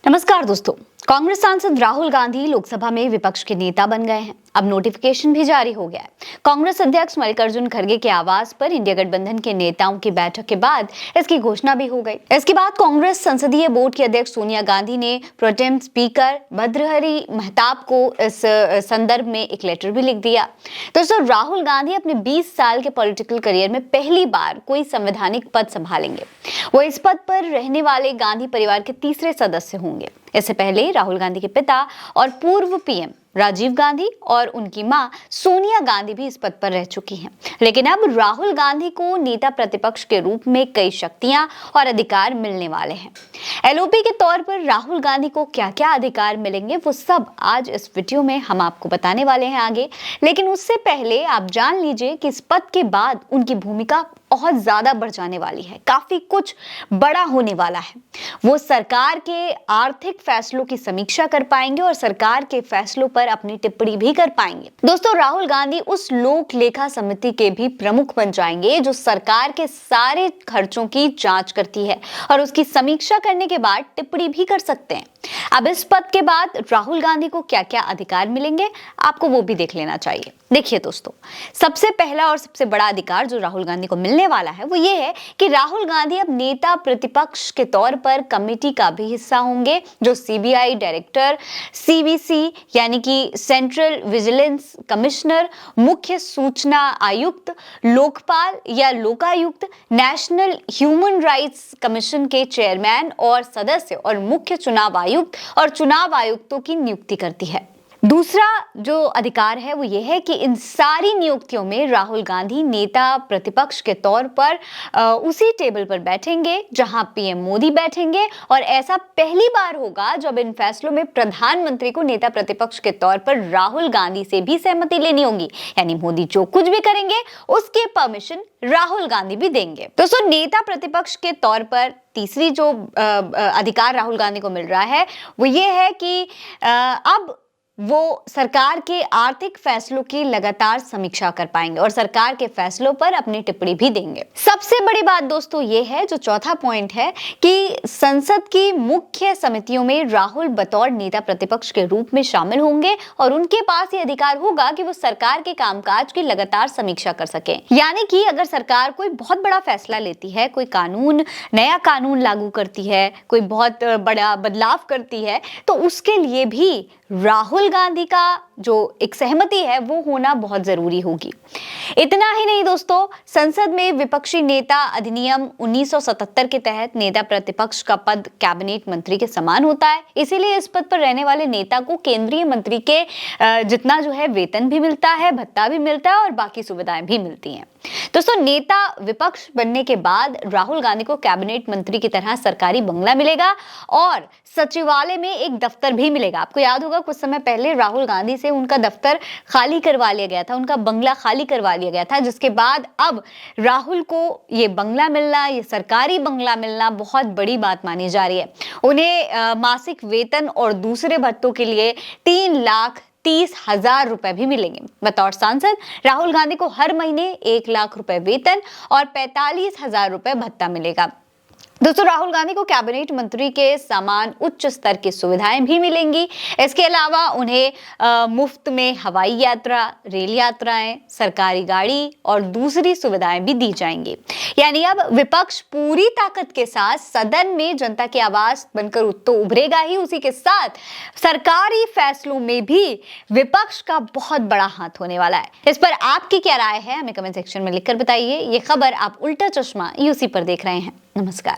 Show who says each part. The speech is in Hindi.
Speaker 1: नमस्कार दोस्तों। कांग्रेस सांसद राहुल गांधी लोकसभा में विपक्ष के नेता बन गए हैं। अब नोटिफिकेशन भी जारी हो गया है। कांग्रेस अध्यक्ष मल्लिकार्जुन खड़गे के आवास पर इंडिया गठबंधन के नेताओं की बैठक के बाद इसकी घोषणा भी हो गई। इसके बाद कांग्रेस संसदीय बोर्ड की अध्यक्ष सोनिया गांधी ने प्रोटेम स्पीकर भर्तृहरि महताब को इस संदर्भ में एक लेटर भी लिख दिया। दोस्तों, राहुल गांधी अपने 20 साल के पॉलिटिकल करियर में पहली बार कोई संवैधानिक पद संभालेंगे। वो इस पद पर रहने वाले गांधी परिवार के तीसरे सदस्य होंगे। इससे पहले राहुल गांधी के पिता और पूर्व पीएम राजीव गांधी और उनकी मां सोनिया गांधी भी इस पद पर रह चुकी हैं। लेकिन अब राहुल गांधी को नेता प्रतिपक्ष के रूप में कई शक्तियां और अधिकार मिलने वाले हैं। एलओपी के तौर पर राहुल गांधी को क्या-क्या अधिकार मिलेंगे, वो सब आज इस वीडियो में हम आपको बताने वाले हैं आगे। लेकिन उससे पहले आप जान लीजिए कि इस पद के बाद उनकी भूमिका बहुत ज्यादा बढ़ जाने वाली है। काफी कुछ बड़ा होने वाला है। वो सरकार के आर्थिक फैसलों की समीक्षा कर पाएंगे और सरकार के फैसलों पर अपनी टिप्पणी भी कर पाएंगे। दोस्तों, राहुल गांधी उस लोक लेखा समिति के भी प्रमुख बन जाएंगे जो सरकार के सारे खर्चों की जांच करती है और उसकी समीक्षा करने के बाद टिप्पणी भी कर सकते हैं। अब इस पद के बाद राहुल गांधी को क्या-क्या अधिकार मिलेंगे, आपको वो भी देख लेना चाहिए। देखिए दोस्तों, सबसे पहला और सबसे बड़ा अधिकार जो राहुल गांधी को मिलने वाला है वो ये है कि राहुल गांधी अब नेता प्रतिपक्ष के तौर पर कमेटी का भी हिस्सा होंगे जो सीबीआई डायरेक्टर, सीवीसी यानी कि सेंट्रल विजिलेंस कमिश्नर, मुख्य सूचना आयुक्त, लोकपाल या Lokayukta, national human rights commission के चेयरमैन और सदस्य और मुख्य चुनाव आयुक्त और चुनाव आयुक्तों की नियुक्ति करती है। दूसरा जो अधिकार है वो ये है कि इन सारी नियुक्तियों में राहुल गांधी नेता प्रतिपक्ष के तौर पर उसी टेबल पर बैठेंगे जहां पीएम मोदी बैठेंगे, और ऐसा पहली बार होगा जब इन फैसलों में प्रधानमंत्री को नेता प्रतिपक्ष के तौर पर राहुल गांधी से भी सहमति लेनी होगी। यानी मोदी जो कुछ भी करेंगे उसके परमिशन राहुल गांधी भी देंगे। दोस्तों, नेता प्रतिपक्ष के तौर पर तीसरी जो अधिकार राहुल गांधी को मिल रहा है वो ये है कि अब वो सरकार के आर्थिक फैसलों की लगातार समीक्षा कर पाएंगे और सरकार के फैसलों पर अपनी टिप्पणी भी देंगे। सबसे बड़ी बात दोस्तों ये है, जो चौथा पॉइंट है, कि संसद की मुख्य समितियों में राहुल बतौर नेता प्रतिपक्ष के रूप में शामिल होंगे और उनके पास ये अधिकार होगा कि वो सरकार के कामकाज की लगातार समीक्षा कर सके। यानी कि अगर सरकार कोई बहुत बड़ा फैसला लेती है, कोई नया कानून लागू करती है, कोई बहुत बड़ा बदलाव करती है, तो उसके लिए भी राहुल गांधी का जो एक सहमति है वो होना बहुत जरूरी होगी। इतना ही नहीं दोस्तों, संसद में विपक्षी नेता अधिनियम 1977 के तहत नेता प्रतिपक्ष का पद कैबिनेट मंत्री के समान होता है। इसीलिए इस पद पर रहने वाले नेता को केंद्रीय मंत्री के जितना जो है वेतन भी मिलता है, भत्ता भी मिलता है और बाकी सुविधाएं भी मिलती हैं। दोस्तों, नेता विपक्ष बनने के बाद राहुल गांधी को कैबिनेट मंत्री की तरह सरकारी बंगला मिलेगा और सचिवालय में एक दफ्तर भी मिलेगा। आपको याद होगा कुछ समय पहले राहुल गांधी से उनका दफ्तर खाली करवा लिया गया था, उनका बंगला खाली करवा लिया गया था, जिसके बाद अब राहुल को ये बंगला मिलना, ये सरकारी बंगला मिलना बहुत बड़ी बात मानी जा रही है। उन्हें मासिक वेतन और दूसरे भत्तों के लिए 3,30,000 रुपए भी मिलेंगे। बतौर सांसद राहुल गांधी को हर महीने 1 लाख रुपए वेतन और 45,000 रुपए भत्ता मिलेगा। दोस्तों, राहुल गांधी को कैबिनेट मंत्री के समान उच्च स्तर की सुविधाएं भी मिलेंगी। इसके अलावा उन्हें मुफ्त में हवाई यात्रा, रेल यात्राएं, सरकारी गाड़ी और दूसरी सुविधाएं भी दी जाएंगी। यानी अब विपक्ष पूरी ताकत के साथ सदन में जनता की आवाज बनकर तो उभरेगा ही, उसी के साथ सरकारी फैसलों में भी विपक्ष का बहुत बड़ा हाथ होने वाला है। इस पर आपकी क्या राय है, हमें कमेंट सेक्शन में लिखकर बताइए। ये खबर आप उल्टा चश्मा यूसी पर देख रहे हैं। नमस्कार।